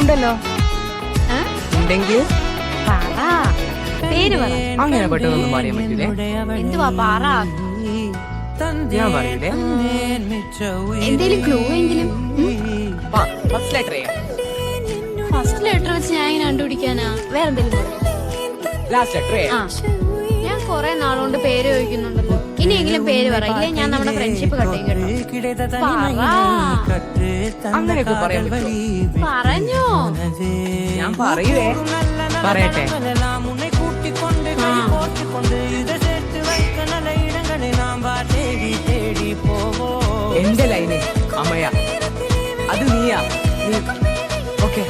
ഉണ്ടല്ലോ. ഉണ്ടെങ്കിൽ പേര് പറ. അങ്ങനെ പെട്ടെന്നൊന്നും പറയാൻ പറ്റൂലേ. എന്തുവാ പറ. ഞാൻ പറയൂലേ. എന്തേലും ക്ലൂ എങ്കിലും. ഫസ്റ്റ് ലെറ്റർ ഫസ്റ്റ് ലെറ്റർ വെച്ച് ഞാൻ എങ്ങനെ കണ്ടുപിടിക്കാനാ? വേറെന്തെങ്കിലും. ലാസ്റ്റ് ലെറ്റർ ആ, ഞാൻ കൊറേ നാളുകൊണ്ട് പേര് ചോദിക്കുന്നുണ്ടല്ലോ. ഇനിയെങ്കിലും പേര് പറ, ഇല്ലേ ഞാൻ നമ്മുടെ ഫ്രണ്ട്ഷിപ്പ് കട്ടേക്ക് കേട്ടോ. അങ്ങനെയൊക്കെ പറയാൻ പറ്റുമോ? പറഞ്ഞോ. ഞാൻ പറയുവേ. പറയട്ടെ. എന്റെ ലൈന് അമ്മയാ, അത് നീയാ. ഓക്കെ.